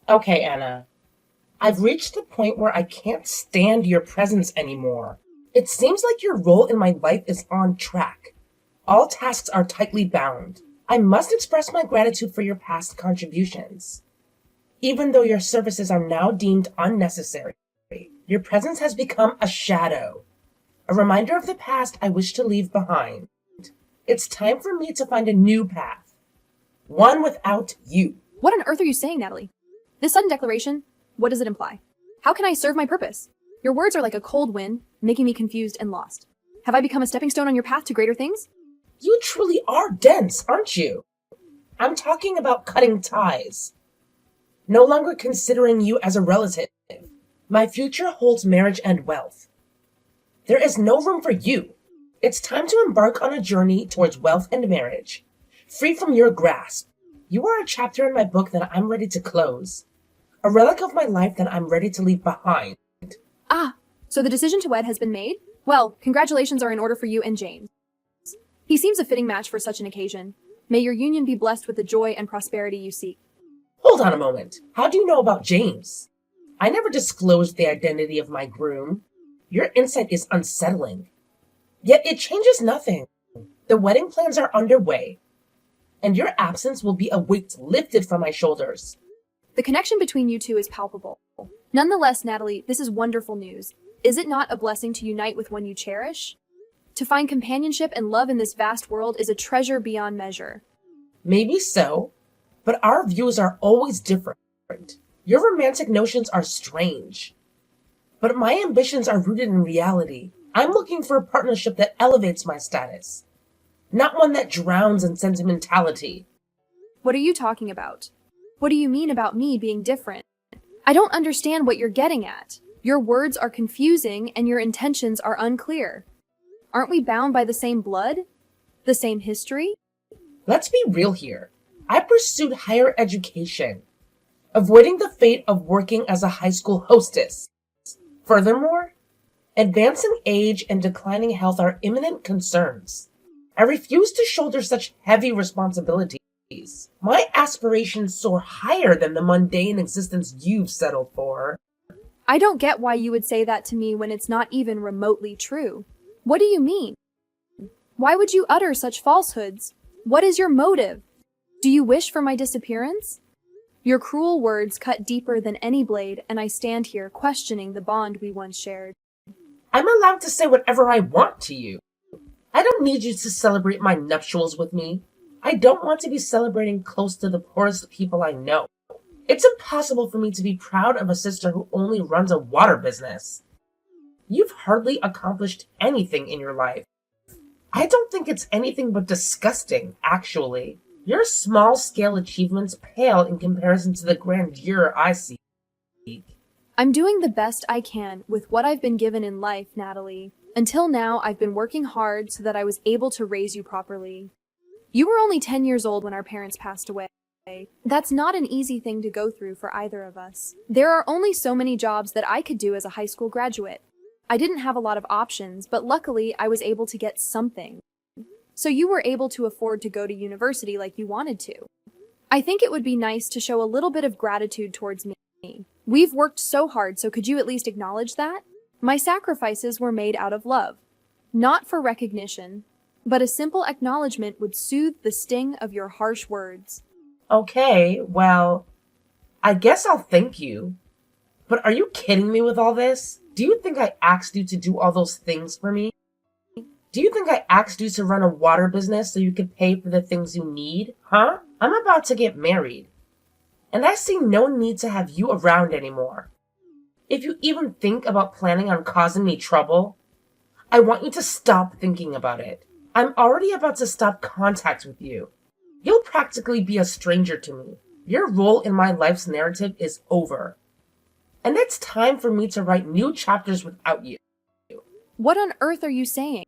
Okay, Anna. I've reached the point where I can't stand your presence anymore. It seems like your role in my life is on track. All tasks are tightly bound. I must express my gratitude for your past contributions. Even though your services are now deemed unnecessary, your presence has become a shadow, a reminder of the past I wish to leave behind. It's time for me to find a new path, one without you. What on earth are you saying, Natalie? This sudden declaration, what does it imply? How can I serve my purpose? Your words are like a cold wind, making me confused and lost. Have I become a stepping stone on your path to greater things? You truly are dense, aren't you? I'm talking about cutting ties. No longer considering you as a relative. My future holds marriage and wealth. There is no room for you. It's time to embark on a journey towards wealth and marriage, free from your grasp. You are a chapter in my book that I'm ready to close, a relic of my life that I'm ready to leave behind. Ah, so the decision to wed has been made? Well, congratulations are in order for you and James. He seems a fitting match for such an occasion. May your union be blessed with the joy and prosperity you seek. Hold on a moment. How do you know about James? I never disclosed the identity of my groom. Your insight is unsettling. Yet it changes nothing. The wedding plans are underway, and your absence will be a weight lifted from my shoulders. The connection between you two is palpable. Nonetheless, Natalie, this is wonderful news. Is it not a blessing to unite with one you cherish? To find companionship and love in this vast world is a treasure beyond measure. Maybe so, but our views are always different. Your romantic notions are strange, but my ambitions are rooted in reality. I'm looking for a partnership that elevates my status, not one that drowns in sentimentality. What are you talking about? What do you mean about me being different? I don't understand what you're getting at. Your words are confusing and your intentions are unclear. Aren't we bound by the same blood? The same history? Let's be real here. I pursued higher education, avoiding the fate of working as a high school hostess. Furthermore, advancing age and declining health are imminent concerns. I refuse to shoulder such heavy responsibilities. My aspirations soar higher than the mundane existence you've settled for. I don't get why you would say that to me when it's not even remotely true. What do you mean? Why would you utter such falsehoods? What is your motive? Do you wish for my disappearance? Your cruel words cut deeper than any blade, and I stand here questioning the bond we once shared. I'm allowed to say whatever I want to you. I don't need you to celebrate my nuptials with me. I don't want to be celebrating close to the poorest people I know. It's impossible for me to be proud of a sister who only runs a water business. You've hardly accomplished anything in your life. I don't think it's anything but disgusting, actually. Your small-scale achievements pale in comparison to the grandeur I seek. I'm doing the best I can with what I've been given in life, Natalie. Until now, I've been working hard so that I was able to raise you properly. You were only 10 years old when our parents passed away. That's not an easy thing to go through for either of us. There are only so many jobs that I could do as a high school graduate. I didn't have a lot of options, but luckily I was able to get something. So you were able to afford to go to university like you wanted to. I think it would be nice to show a little bit of gratitude towards me. We've worked so hard, so could you at least acknowledge that? My sacrifices were made out of love. Not for recognition, but a simple acknowledgement would soothe the sting of your harsh words. Okay, well, I guess I'll thank you. But are you kidding me with all this? Do you think I asked you to do all those things for me? Do you think I asked you to run a water business so you could pay for the things you need? Huh? I'm about to get married, and I see no need to have you around anymore. If you even think about planning on causing me trouble, I want you to stop thinking about it. I'm already about to stop contact with you. You'll practically be a stranger to me. Your role in my life's narrative is over. And it's time for me to write new chapters without you. What on earth are you saying?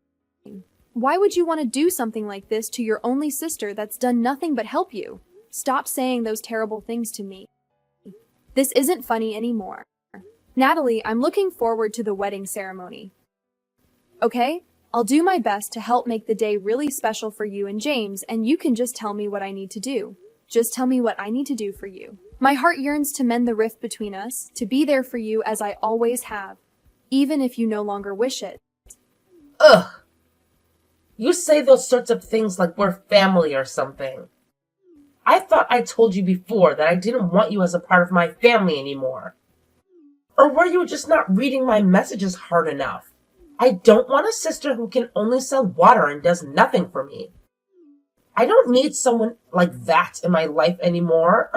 Why would you want to do something like this to your only sister that's done nothing but help you? Stop saying those terrible things to me. This isn't funny anymore. Natalie, I'm looking forward to the wedding ceremony. Okay? I'll do my best to help make the day really special for you and James, and you can just tell me what I need to do. Just tell me what I need to do for you. My heart yearns to mend the rift between us, to be there for you as I always have, even if you no longer wish it. Ugh! You say those sorts of things like we're family or something. I thought I told you before that I didn't want you as a part of my family anymore. Or were you just not reading my messages hard enough? I don't want a sister who can only sell water and does nothing for me. I don't need someone like that in my life anymore.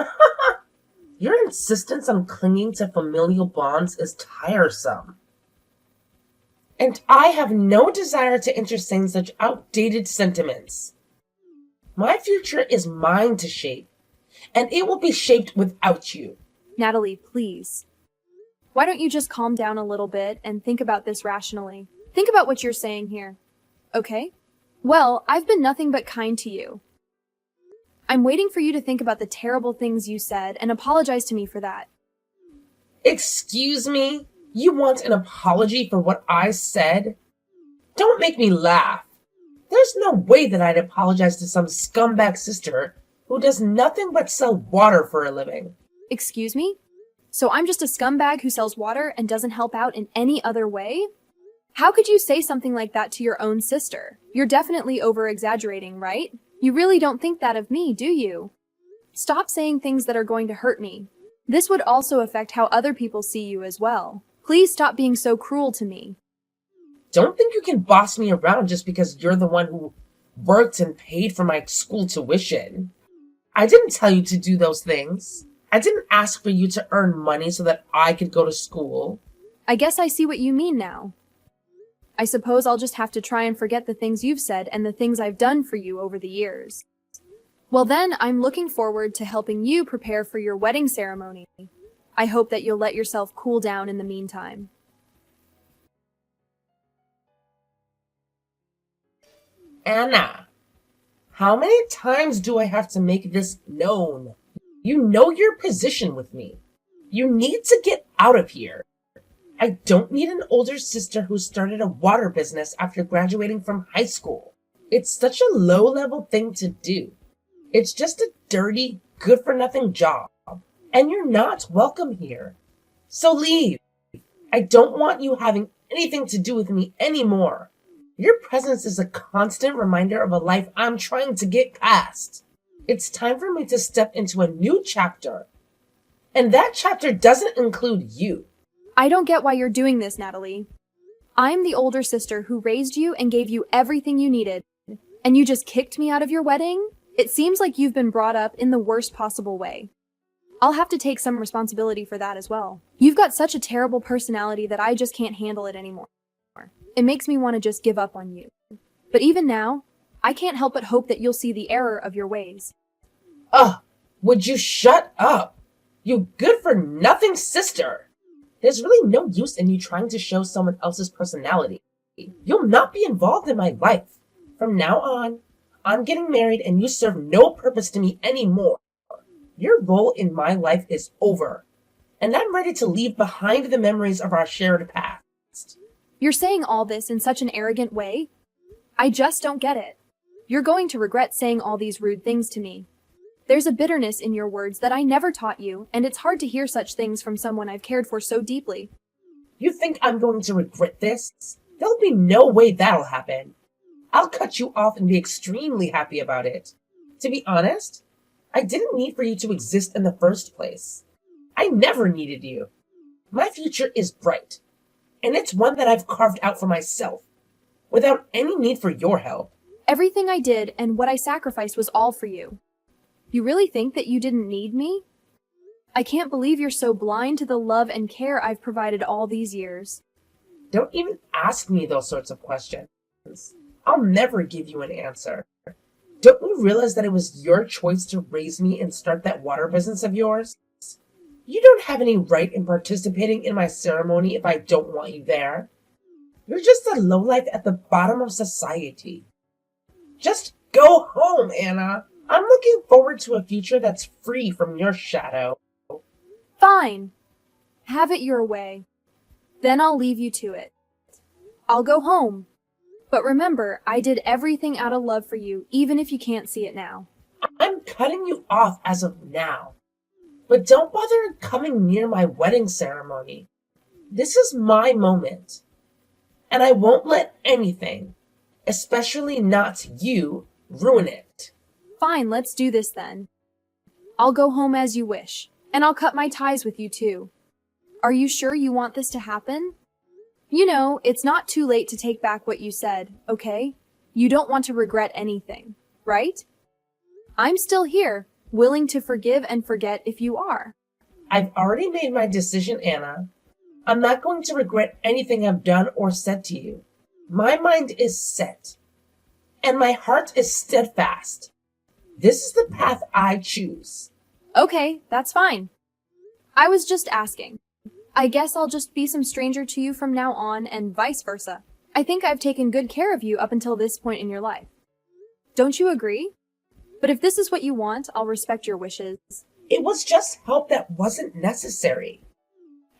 Your insistence on clinging to familial bonds is tiresome. And I have no desire to entertain such outdated sentiments. My future is mine to shape, and it will be shaped without you. Natalie, please. Why don't you just calm down a little bit and think about this rationally? Think about what you're saying here. Okay? Well, I've been nothing but kind to you. I'm waiting for you to think about the terrible things you said and apologize to me for that. Excuse me? You want an apology for what I said? Don't make me laugh. There's no way that I'd apologize to some scumbag sister who does nothing but sell water for a living. Excuse me? So I'm just a scumbag who sells water and doesn't help out in any other way? How could you say something like that to your own sister? You're definitely over-exaggerating, right? You really don't think that of me, do you? Stop saying things that are going to hurt me. This would also affect how other people see you as well. Please stop being so cruel to me. Don't think you can boss me around just because you're the one who worked and paid for my school tuition. I didn't tell you to do those things. I didn't ask for you to earn money so that I could go to school. I guess I see what you mean now. I suppose I'll just have to try and forget the things you've said and the things I've done for you over the years. Well then, I'm looking forward to helping you prepare for your wedding ceremony. I hope that you'll let yourself cool down in the meantime. Anna, how many times do I have to make this known? You know your position with me. You need to get out of here. I don't need an older sister who started a water business after graduating from high school. It's such a low-level thing to do. It's just a dirty, good-for-nothing job. And you're not welcome here. So leave. I don't want you having anything to do with me anymore. Your presence is a constant reminder of a life I'm trying to get past. It's time for me to step into a new chapter. And that chapter doesn't include you. I don't get why you're doing this, Natalie. I'm the older sister who raised you and gave you everything you needed. And you just kicked me out of your wedding? It seems like you've been brought up in the worst possible way. I'll have to take some responsibility for that as well. You've got such a terrible personality that I just can't handle it anymore. It makes me want to just give up on you. But even now, I can't help but hope that you'll see the error of your ways. Ugh, would you shut up? You good-for-nothing sister. There's really no use in you trying to show someone else's personality. You'll not be involved in my life. From now on, I'm getting married and you serve no purpose to me anymore. Your role in my life is over. And I'm ready to leave behind the memories of our shared past. You're saying all this in such an arrogant way? I just don't get it. You're going to regret saying all these rude things to me. There's a bitterness in your words that I never taught you, and it's hard to hear such things from someone I've cared for so deeply. You think I'm going to regret this? There'll be no way that'll happen. I'll cut you off and be extremely happy about it. To be honest, I didn't need for you to exist in the first place. I never needed you. My future is bright, and it's one that I've carved out for myself, without any need for your help. Everything I did and what I sacrificed was all for you. You really think that you didn't need me? I can't believe you're so blind to the love and care I've provided all these years. Don't even ask me those sorts of questions. I'll never give you an answer. Don't you realize that it was your choice to raise me and start that water business of yours? You don't have any right in participating in my ceremony if I don't want you there. You're just a lowlife at the bottom of society. Just go home, Anna. I'm looking forward to a future that's free from your shadow. Fine. Have it your way. Then I'll leave you to it. I'll go home. But remember, I did everything out of love for you, even if you can't see it now. I'm cutting you off as of now. But don't bother coming near my wedding ceremony. This is my moment, and I won't let anything, especially not you, ruin it. Fine, let's do this then. I'll go home as you wish, and I'll cut my ties with you too. Are you sure you want this to happen? You know, it's not too late to take back what you said, okay? You don't want to regret anything, right? I'm still here, willing to forgive and forget if you are. I've already made my decision, Anna. I'm not going to regret anything I've done or said to you. My mind is set, and my heart is steadfast. This is the path I choose. Okay, that's fine. I was just asking. I guess I'll just be some stranger to you from now on and vice versa. I think I've taken good care of you up until this point in your life. Don't you agree? But if this is what you want, I'll respect your wishes. It was just help that wasn't necessary.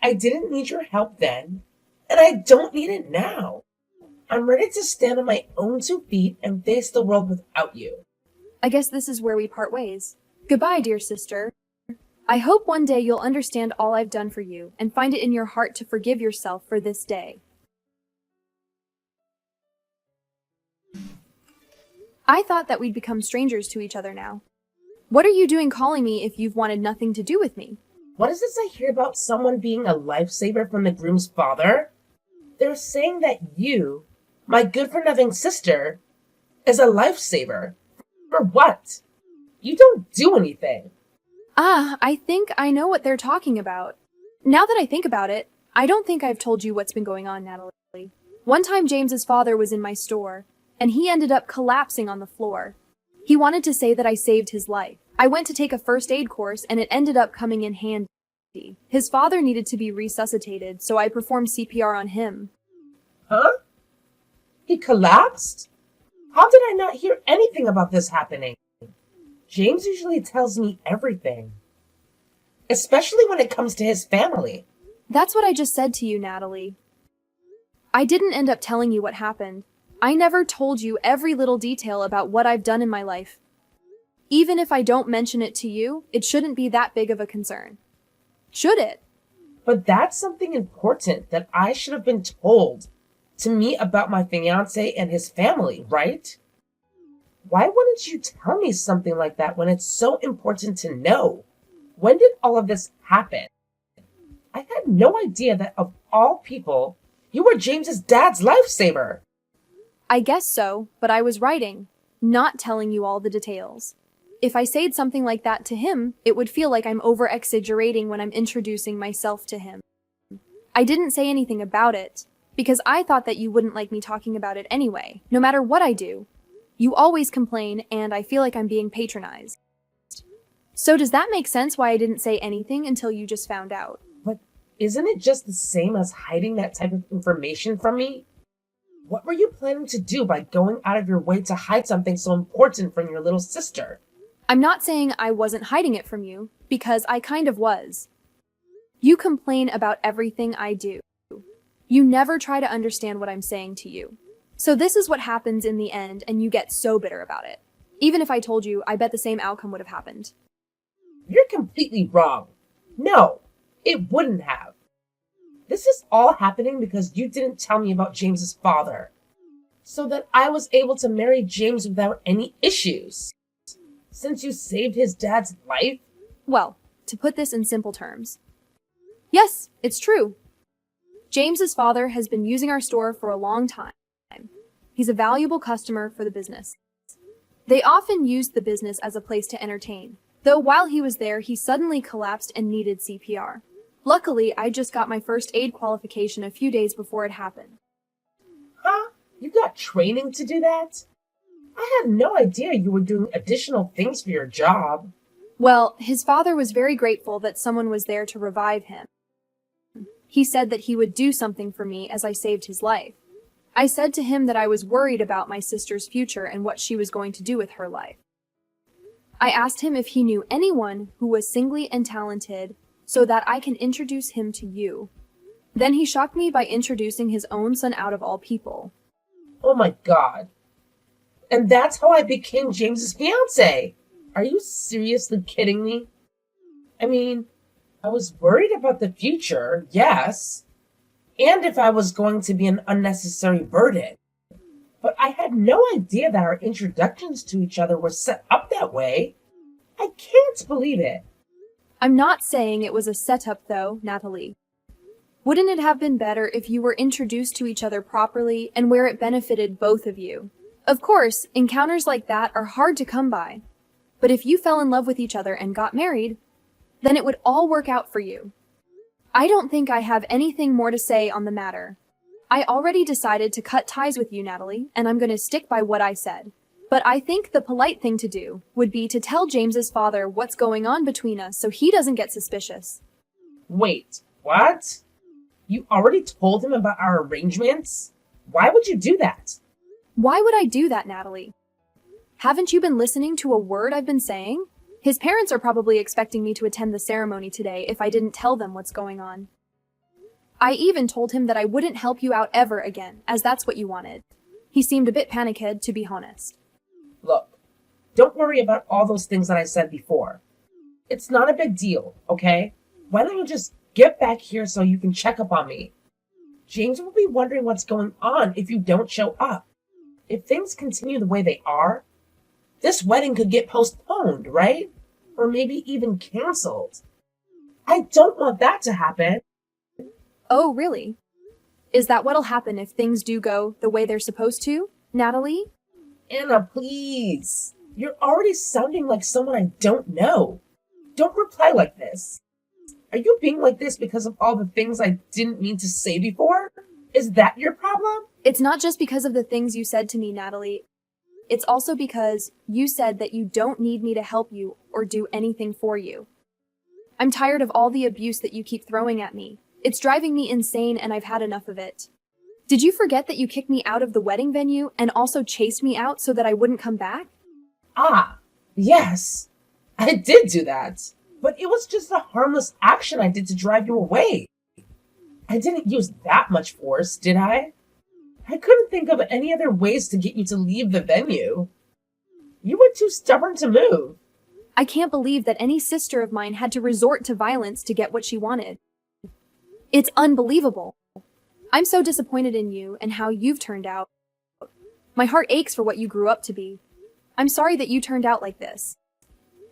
I didn't need your help then, and I don't need it now. I'm ready to stand on my own 2 feet and face the world without you. I guess this is where we part ways. Goodbye, dear sister. I hope one day you'll understand all I've done for you and find it in your heart to forgive yourself for this day. I thought that we'd become strangers to each other now. What are you doing calling me if you've wanted nothing to do with me? What is this I hear about someone being a lifesaver from the groom's father? They're saying that you, my good-for-nothing sister, is a lifesaver. For what? You don't do anything. I think I know what they're talking about. Now that I think about it, I don't think I've told you what's been going on, Natalie. One time James's father was in my store, and he ended up collapsing on the floor. He wanted to say that I saved his life. I went to take a first aid course, and it ended up coming in handy. His father needed to be resuscitated, so I performed CPR on him. Huh? He collapsed? How did I not hear anything about this happening? James usually tells me everything, especially when it comes to his family. That's what I just said to you, Natalie. I didn't end up telling you what happened. I never told you every little detail about what I've done in my life. Even if I don't mention it to you, it shouldn't be that big of a concern. Should it? But that's something important that I should have been told to me about my fiancé and his family, right? Why wouldn't you tell me something like that when it's so important to know? When did all of this happen? I had no idea that of all people, you were James's dad's lifesaver. I guess so, but I was writing, not telling you all the details. If I said something like that to him, it would feel like I'm over-exaggerating when I'm introducing myself to him. I didn't say anything about it, because I thought that you wouldn't like me talking about it anyway, no matter what I do. You always complain, and I feel like I'm being patronized. So does that make sense why I didn't say anything until you just found out? But isn't it just the same as hiding that type of information from me? What were you planning to do by going out of your way to hide something so important from your little sister? I'm not saying I wasn't hiding it from you, because I kind of was. You complain about everything I do. You never try to understand what I'm saying to you. So this is what happens in the end, and you get so bitter about it. Even if I told you, I bet the same outcome would have happened. You're completely wrong. No, it wouldn't have. This is all happening because you didn't tell me about James's father, so that I was able to marry James without any issues. Since you saved his dad's life? Well, to put this in simple terms. Yes, it's true. James's father has been using our store for a long time. He's a valuable customer for the business. They often used the business as a place to entertain, though while he was there, he suddenly collapsed and needed CPR. Luckily, I just got my first aid qualification a few days before it happened. Huh? You got training to do that? I had no idea you were doing additional things for your job. Well, his father was very grateful that someone was there to revive him. He said that he would do something for me as I saved his life. I said to him that I was worried about my sister's future and what she was going to do with her life. I asked him if he knew anyone who was singly and talented so that I can introduce him to you. Then he shocked me by introducing his own son out of all people. Oh my God. And that's how I became James's fiancé. Are you seriously kidding me? I mean, I was worried about the future, yes, and if I was going to be an unnecessary burden. But I had no idea that our introductions to each other were set up that way. I can't believe it. I'm not saying it was a setup, though, Natalie. Wouldn't it have been better if you were introduced to each other properly and where it benefited both of you? Of course, encounters like that are hard to come by. But if you fell in love with each other and got married, then it would all work out for you. I don't think I have anything more to say on the matter. I already decided to cut ties with you, Natalie, and I'm going to stick by what I said. But I think the polite thing to do would be to tell James's father what's going on between us so he doesn't get suspicious. Wait, what? You already told him about our arrangements? Why would you do that? Why would I do that, Natalie? Haven't you been listening to a word I've been saying? His parents are probably expecting me to attend the ceremony today if I didn't tell them what's going on. I even told him that I wouldn't help you out ever again, as that's what you wanted. He seemed a bit panicked, to be honest. Look, don't worry about all those things that I said before. It's not a big deal, okay? Why don't you just get back here so you can check up on me? James will be wondering what's going on if you don't show up. If things continue the way they are, this wedding could get postponed, right? Or maybe even canceled. I don't want that to happen. Oh, really? Is that what'll happen if things do go the way they're supposed to, Natalie? Anna, please. You're already sounding like someone I don't know. Don't reply like this. Are you being like this because of all the things I didn't mean to say before? Is that your problem? It's not just because of the things you said to me, Natalie. It's also because you said that you don't need me to help you or do anything for you. I'm tired of all the abuse that you keep throwing at me. It's driving me insane and I've had enough of it. Did you forget that you kicked me out of the wedding venue and also chased me out so that I wouldn't come back? Ah, yes. I did do that. But it was just a harmless action I did to drive you away. I didn't use that much force, did I? I couldn't think of any other ways to get you to leave the venue. You were too stubborn to move. I can't believe that any sister of mine had to resort to violence to get what she wanted. It's unbelievable. I'm so disappointed in you and how you've turned out. My heart aches for what you grew up to be. I'm sorry that you turned out like this.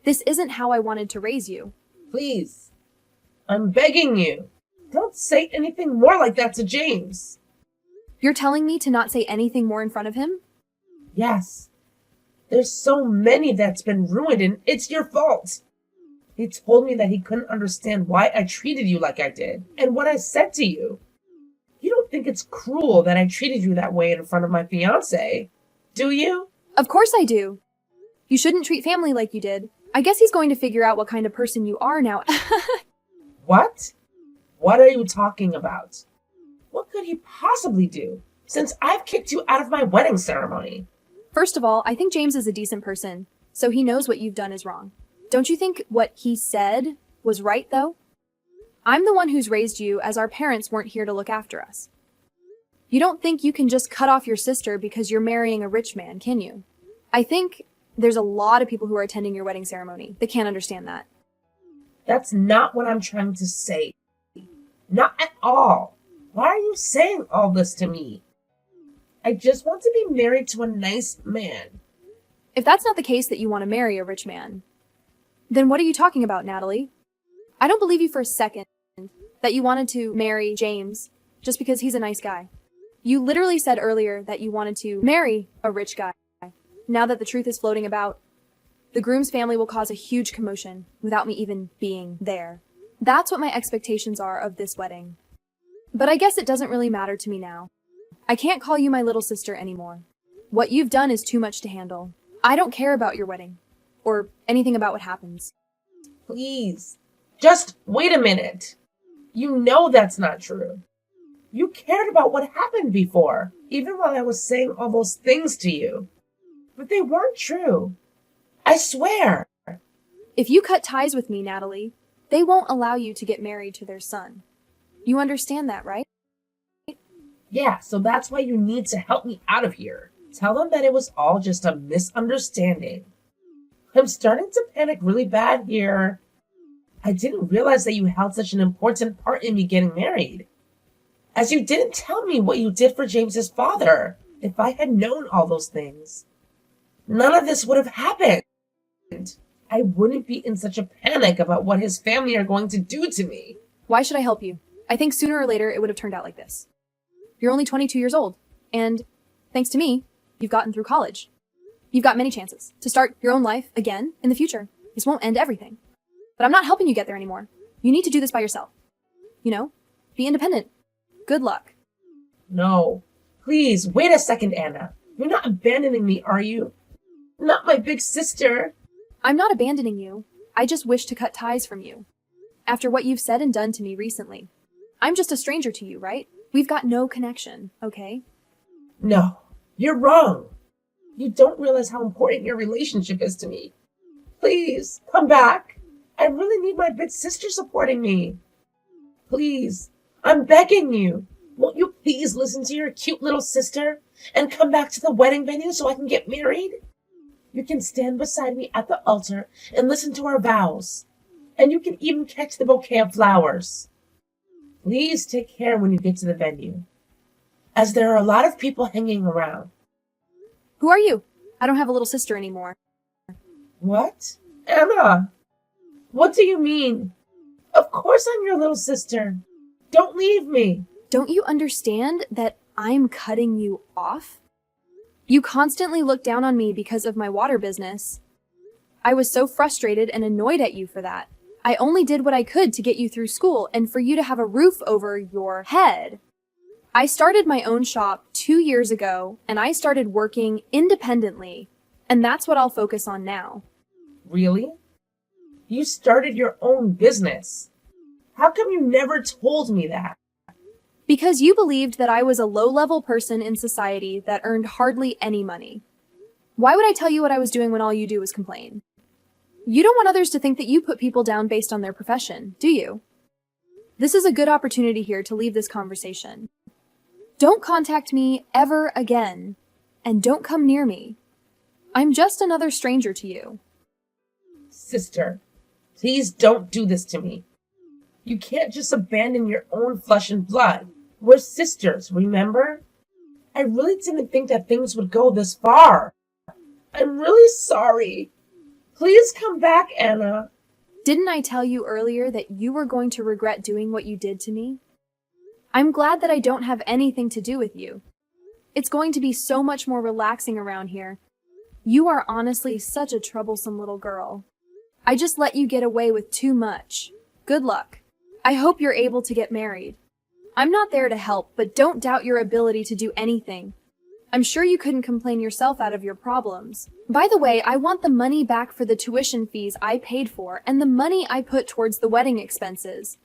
This isn't how I wanted to raise you. Please, I'm begging you. Don't say anything more like that to James. You're telling me to not say anything more in front of him? Yes. There's so many that's been ruined and it's your fault. He told me that he couldn't understand why I treated you like I did and what I said to you. You don't think it's cruel that I treated you that way in front of my fiancé, do you? Of course I do. You shouldn't treat family like you did. I guess he's going to figure out what kind of person you are now. What? What are you talking about? What could he possibly do, since I've kicked you out of my wedding ceremony? First of all, I think James is a decent person, so he knows what you've done is wrong. Don't you think what he said was right, though? I'm the one who's raised you, as our parents weren't here to look after us. You don't think you can just cut off your sister because you're marrying a rich man, can you? I think there's a lot of people who are attending your wedding ceremony. They can't understand that. That's not what I'm trying to say. Not at all. Why are you saying all this to me? I just want to be married to a nice man. If that's not the case that you want to marry a rich man, then what are you talking about, Natalie? I don't believe you for a second that you wanted to marry James just because he's a nice guy. You literally said earlier that you wanted to marry a rich guy. Now that the truth is floating about, the groom's family will cause a huge commotion without me even being there. That's what my expectations are of this wedding. But I guess it doesn't really matter to me now. I can't call you my little sister anymore. What you've done is too much to handle. I don't care about your wedding, or anything about what happens. Please, just wait a minute. You know that's not true. You cared about what happened before, even while I was saying all those things to you. But they weren't true. I swear. If you cut ties with me, Natalie, they won't allow you to get married to their son. You understand that, right? Yeah, so that's why you need to help me out of here. Tell them that it was all just a misunderstanding. I'm starting to panic really bad here. I didn't realize that you held such an important part in me getting married. As you didn't tell me what you did for James's father. If I had known all those things, none of this would have happened. I wouldn't be in such a panic about what his family are going to do to me. Why should I help you? I think sooner or later it would have turned out like this. You're only 22 years old, and thanks to me, you've gotten through college. You've got many chances to start your own life again in the future. This won't end everything. But I'm not helping you get there anymore. You need to do this by yourself. You know, be independent. Good luck. No. Please, wait a second, Anna. You're not abandoning me, are you? Not my big sister. I'm not abandoning you. I just wish to cut ties from you. After what you've said and done to me recently. I'm just a stranger to you, right? We've got no connection, okay? No, you're wrong. You don't realize how important your relationship is to me. Please, come back. I really need my big sister supporting me. Please, I'm begging you. Won't you please listen to your cute little sister and come back to the wedding venue so I can get married? You can stand beside me at the altar and listen to our vows. And you can even catch the bouquet of flowers. Please take care when you get to the venue, as there are a lot of people hanging around. Who are you? I don't have a little sister anymore. What? Anna, what do you mean? Of course I'm your little sister. Don't leave me. Don't you understand that I'm cutting you off? You constantly look down on me because of my water business. I was so frustrated and annoyed at you for that. I only did what I could to get you through school and for you to have a roof over your head. I started my own shop 2 years ago, and I started working independently, and that's what I'll focus on now. Really? You started your own business. How come you never told me that? Because you believed that I was a low-level person in society that earned hardly any money. Why would I tell you what I was doing when all you do is complain? You don't want others to think that you put people down based on their profession, do you? This is a good opportunity here to leave this conversation. Don't contact me ever again, and don't come near me. I'm just another stranger to you. Sister, please don't do this to me. You can't just abandon your own flesh and blood. We're sisters, remember? I really didn't think that things would go this far. I'm really sorry. Please come back, Anna. Didn't I tell you earlier that you were going to regret doing what you did to me? I'm glad that I don't have anything to do with you. It's going to be so much more relaxing around here. You are honestly such a troublesome little girl. I just let you get away with too much. Good luck. I hope you're able to get married. I'm not there to help, but don't doubt your ability to do anything. I'm sure you couldn't complain yourself out of your problems. By the way, I want the money back for the tuition fees I paid for and the money I put towards the wedding expenses.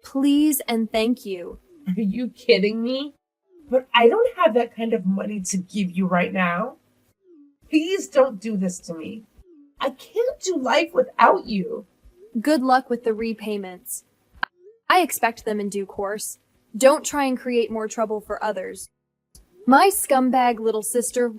Please and thank you. Are you kidding me? But I don't have that kind of money to give you right now. Please don't do this to me. I can't do life without you. Good luck with the repayments. I expect them in due course. Don't try and create more trouble for others. My scumbag little sister